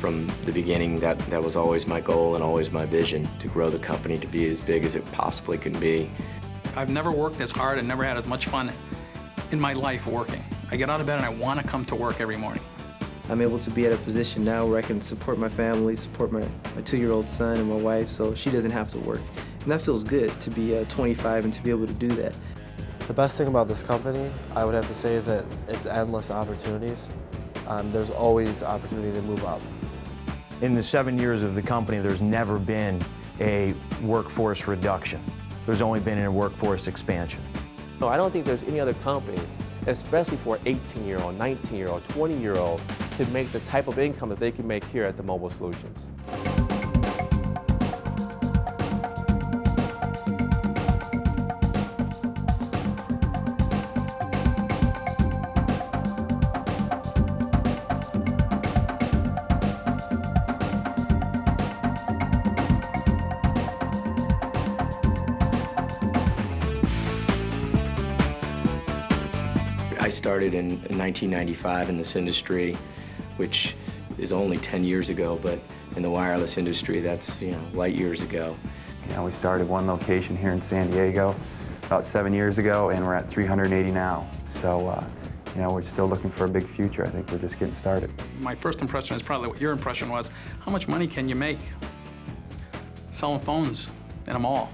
From the beginning, that was always my goal and always my vision, to grow the company to be as big as it possibly can be. I've never worked as hard and never had as much fun in my life working. I get out of bed and I want to come to work every morning. I'm able to be at a position now where I can support my family, support my 2-year-old son and my wife, so she doesn't have to work. And that feels good to be 25 and to be able to do that. The best thing about this company, I would have to say, is that it's endless opportunities. There's always opportunity to move up. In the 7 years of the company, there's never been a workforce reduction. There's only been a workforce expansion. No, I don't think there's any other companies, especially for an 18-year-old, 19-year-old, 20-year-old, to make the type of income that they can make here at the Mobile Solutions. I started in 1995 in this industry, which is only 10 years ago, but in the wireless industry, that's, light years ago. We started one location here in San Diego about 7 years ago, and we're at 380 now. So, we're still looking for a big future. I think we're just getting started. My first impression is probably what your impression was. How much money can you make selling phones in a mall?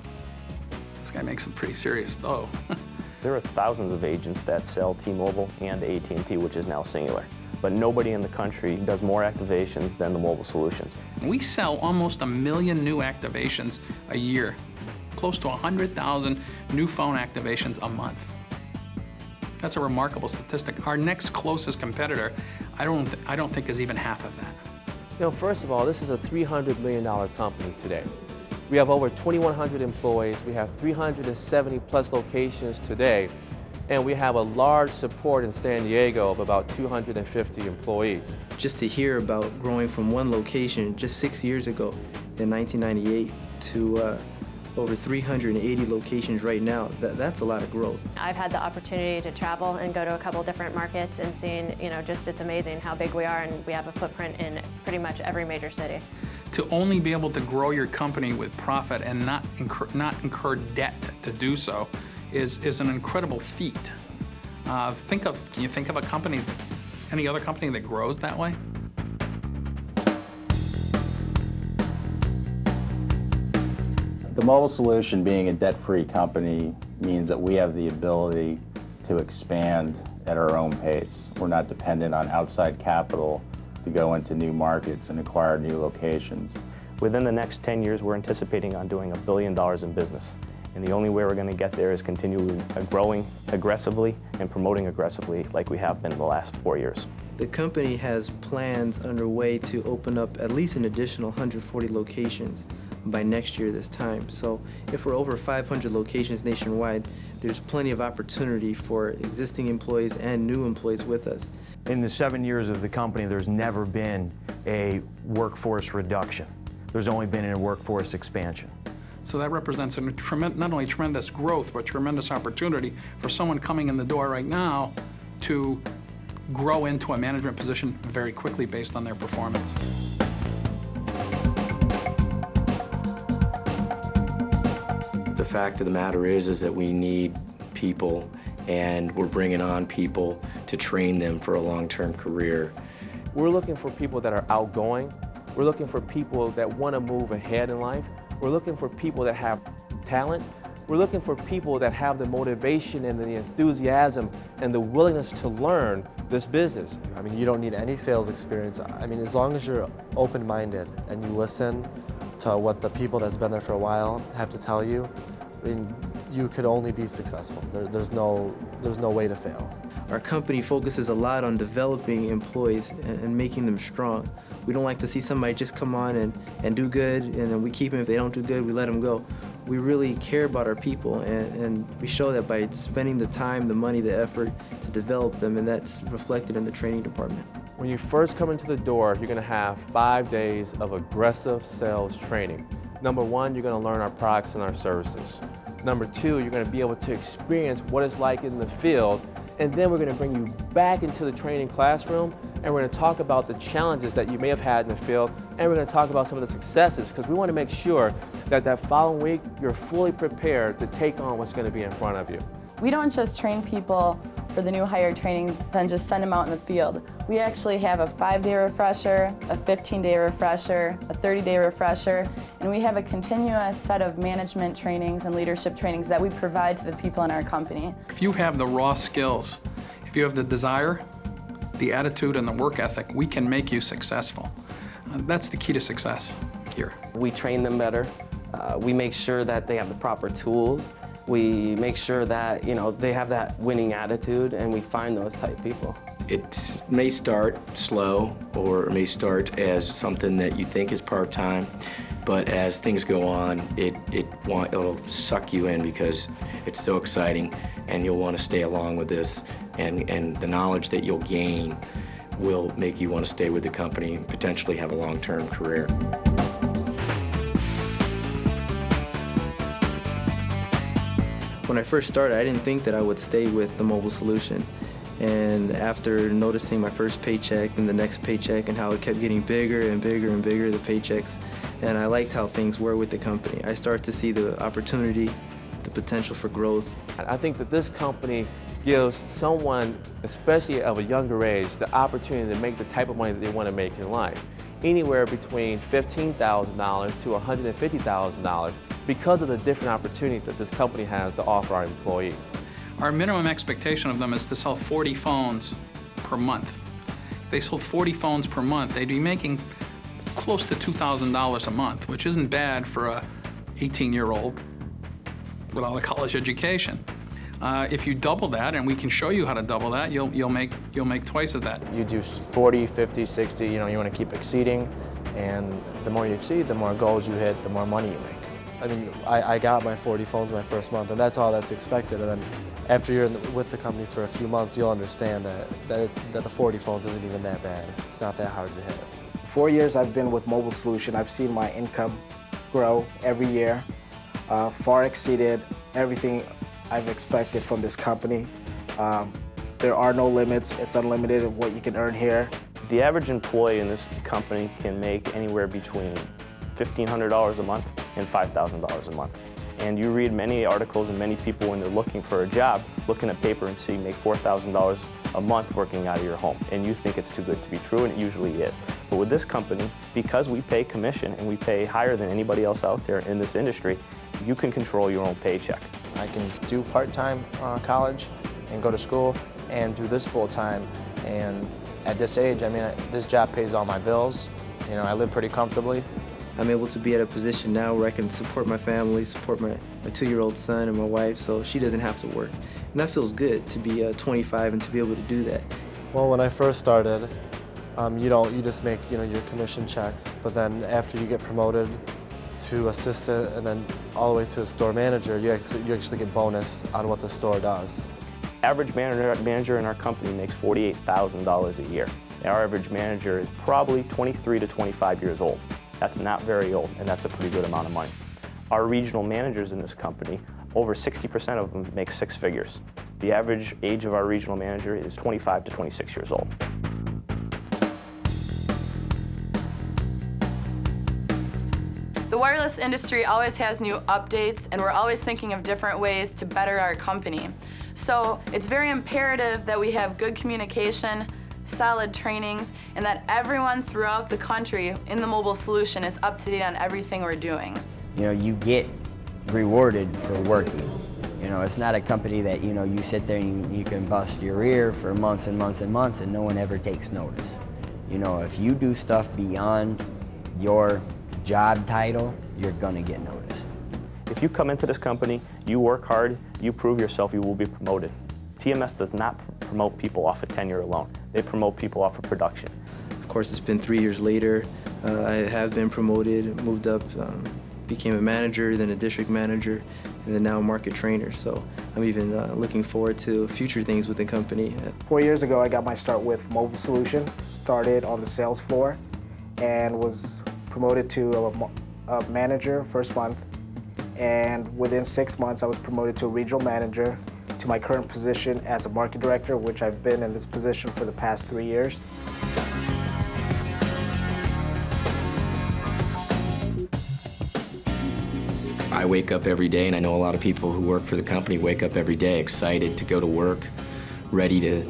This guy makes some pretty serious dough. There are thousands of agents that sell T-Mobile and AT&T, which is now Singular. But nobody in the country does more activations than the Mobile Solutions. We sell almost 1 million new activations a year, close to 100,000 new phone activations a month. That's a remarkable statistic. Our next closest competitor, I don't think is even half of that. First of all, this is a $300 million company today. We have over 2,100 employees. We have 370 plus locations today. And we have a large support in San Diego of about 250 employees. Just to hear about growing from one location just 6 years ago in 1998 to over 380 locations right now, that's a lot of growth. I've had the opportunity to travel and go to a couple different markets and seen, just it's amazing how big we are, and we have a footprint in pretty much every major city. To only be able to grow your company with profit and not incur debt to do so is an incredible feat. Can you think of a company, any other company that grows that way? The Mobile Solution, being a debt-free company, means that we have the ability to expand at our own pace. We're not dependent on outside capital to go into new markets and acquire new locations. Within the next 10 years, we're anticipating on doing $1 billion in business. And the only way we're going to get there is continuing growing aggressively and promoting aggressively like we have been in the last 4 years. The company has plans underway to open up at least an additional 140 locations by next year this time. So if we're over 500 locations nationwide, there's plenty of opportunity for existing employees and new employees with us. In the 7 years of the company, there's never been a workforce reduction. There's only been a workforce expansion. So that represents not only tremendous growth, but tremendous opportunity for someone coming in the door right now to grow into a management position very quickly based on their performance. The fact of the matter is that we need people, and we're bringing on people to train them for a long-term career. We're looking for people that are outgoing. We're looking for people that want to move ahead in life. We're looking for people that have talent. We're looking for people that have the motivation and the enthusiasm and the willingness to learn this business. You don't need any sales experience. As long as you're open-minded and you listen to what the people that's been there for a while have to tell you, you could only be successful. There's no way to fail. Our company focuses a lot on developing employees and making them strong. We don't like to see somebody just come on and do good, and then we keep them. If they don't do good, we let them go. We really care about our people, and we show that by spending the time, the money, the effort to develop them, and that's reflected in the training department. When you first come into the door, you're going to have 5 days of aggressive sales training. Number one, you're going to learn our products and our services. Number two, you're going to be able to experience what it's like in the field and then we're going to bring you back into the training classroom, and we're going to talk about the challenges that you may have had in the field, and we're going to talk about some of the successes, because we want to make sure that that following week you're fully prepared to take on what's going to be in front of you. We don't just train people for the new hire training, then just send them out in the field. We actually have a 5-day refresher, a 15-day refresher, a 30-day refresher, and we have a continuous set of management trainings and leadership trainings that we provide to the people in our company. If you have the raw skills, if you have the desire, the attitude, and the work ethic, we can make you successful. That's the key to success here. We train them better. We make sure that they have the proper tools. We make sure that, they have that winning attitude, and we find those type people. It may start slow, or it may start as something that you think is part-time, but as things go on, it'll suck you in because it's so exciting, and you'll want to stay along with this, and the knowledge that you'll gain will make you want to stay with the company and potentially have a long-term career. When I first started, I didn't think that I would stay with the mobile solution. And after noticing my first paycheck and the next paycheck and how it kept getting bigger and bigger and bigger, the paychecks, and I liked how things were with the company, I started to see the opportunity, the potential for growth. I think that this company gives someone, especially of a younger age, the opportunity to make the type of money that they want to make in life. Anywhere between $15,000 to $150,000 because of the different opportunities that this company has to offer our employees. Our minimum expectation of them is to sell 40 phones per month. If they sold 40 phones per month, they'd be making close to $2,000 a month, which isn't bad for a 18-year-old without a college education. If you double that, and we can show you how to double that, you'll make twice as that. You do 40, 50, 60, you want to keep exceeding, and the more you exceed, the more goals you hit, the more money you make. I mean, I got my 40 phones my first month, and that's all that's expected. And then after you're with the company for a few months, you'll understand that the 40 phones isn't even that bad. It's not that hard to hit. 4 years I've been with Mobile Solution. I've seen my income grow every year, far exceeded everything I've expected from this company. There are no limits. It's unlimited of what you can earn here. The average employee in this company can make anywhere between $1,500 a month and $5,000 a month. And you read many articles and many people when they're looking for a job, looking at paper and see you make $4,000 a month working out of your home. And you think it's too good to be true, and it usually is. But with this company, because we pay commission and we pay higher than anybody else out there in this industry, you can control your own paycheck. I can do part-time college and go to school and do this full-time. And at this age, I mean, this job pays all my bills. I live pretty comfortably. I'm able to be at a position now where I can support my family, support my 2-year-old son and my wife, so she doesn't have to work. And that feels good to be 25 and to be able to do that. Well, when I first started, you just make your commission checks, but then after you get promoted to assistant and then all the way to a store manager, you actually get bonus on what the store does. Average manager in our company makes $48,000 a year. Our average manager is probably 23 to 25 years old. That's not very old, and that's a pretty good amount of money. Our regional managers in this company, over 60% of them make 6 figures. The average age of our regional manager is 25 to 26 years old. The wireless industry always has new updates, and we're always thinking of different ways to better our company. So it's very imperative that we have good communication, solid trainings, and that everyone throughout the country in the mobile solution is up to date on everything we're doing. You get rewarded for working. It's not a company that, you sit there and you can bust your ear for months and months and months and no one ever takes notice. If you do stuff beyond your job title, you're gonna get noticed. If you come into this company, you work hard, you prove yourself, you will be promoted. TMS does not promote people off of tenure alone. They promote people off of production. Of course, it's been 3 years later. I have been promoted, moved up, became a manager, then a district manager, and then now a market trainer. So I'm even looking forward to future things with the company. 4 years ago, I got my start with Mobile Solution, started on the sales floor, and was promoted to a manager first month. And within 6 months, I was promoted to a regional manager. to my current position as a market director, which I've been in this position for the past 3 years. I wake up every day, and I know a lot of people who work for the company wake up every day excited to go to work, ready to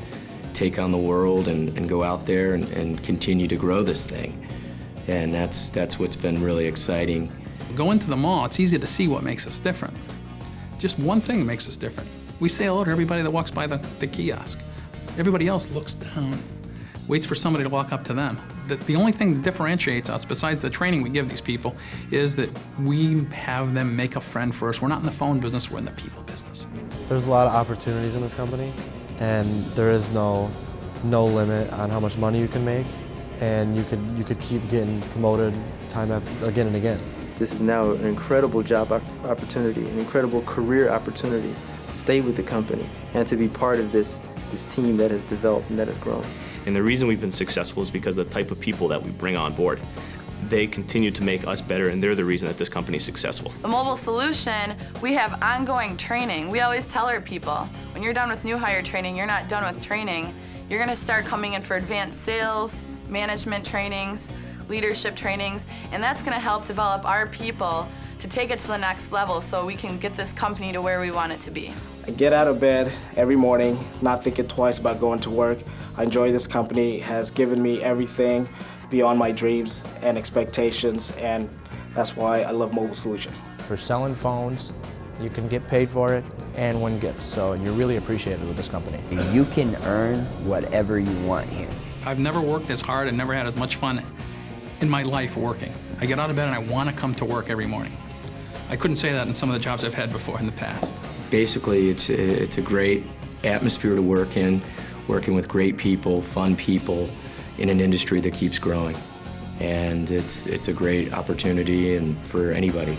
take on the world and go out there and continue to grow this thing. And that's what's been really exciting. Go into the mall, it's easy to see what makes us different. Just one thing makes us different. We say hello to everybody that walks by the kiosk. Everybody else looks down, waits for somebody to walk up to them. The only thing that differentiates us, besides the training we give these people, is that we have them make a friend first. We're not in the phone business, we're in the people business. There's a lot of opportunities in this company, and there is no limit on how much money you can make, and you could keep getting promoted again and again. This is now an incredible job opportunity, an incredible career opportunity to stay with the company and to be part of this team that has developed and that has grown. And the reason we've been successful is because of the type of people that we bring on board. They continue to make us better, and they're the reason that this company is successful. The Mobile Solution, we have ongoing training. We always tell our people, when you're done with new hire training, you're not done with training. You're gonna start coming in for advanced sales, management trainings, leadership trainings, and that's gonna help develop our people to take it to the next level so we can get this company to where we want it to be. I get out of bed every morning, not thinking twice about going to work. I enjoy this company, has given me everything beyond my dreams and expectations, and that's why I love Mobile Solution. For selling phones, you can get paid for it and win gifts, so you're really appreciated with this company. You can earn whatever you want here. I've never worked as hard and never had as much fun in my life working. I get out of bed and I want to come to work every morning. I couldn't say that in some of the jobs I've had before in the past. Basically, it's a great atmosphere to work in, working with great people, fun people, in an industry that keeps growing. And it's a great opportunity and for anybody.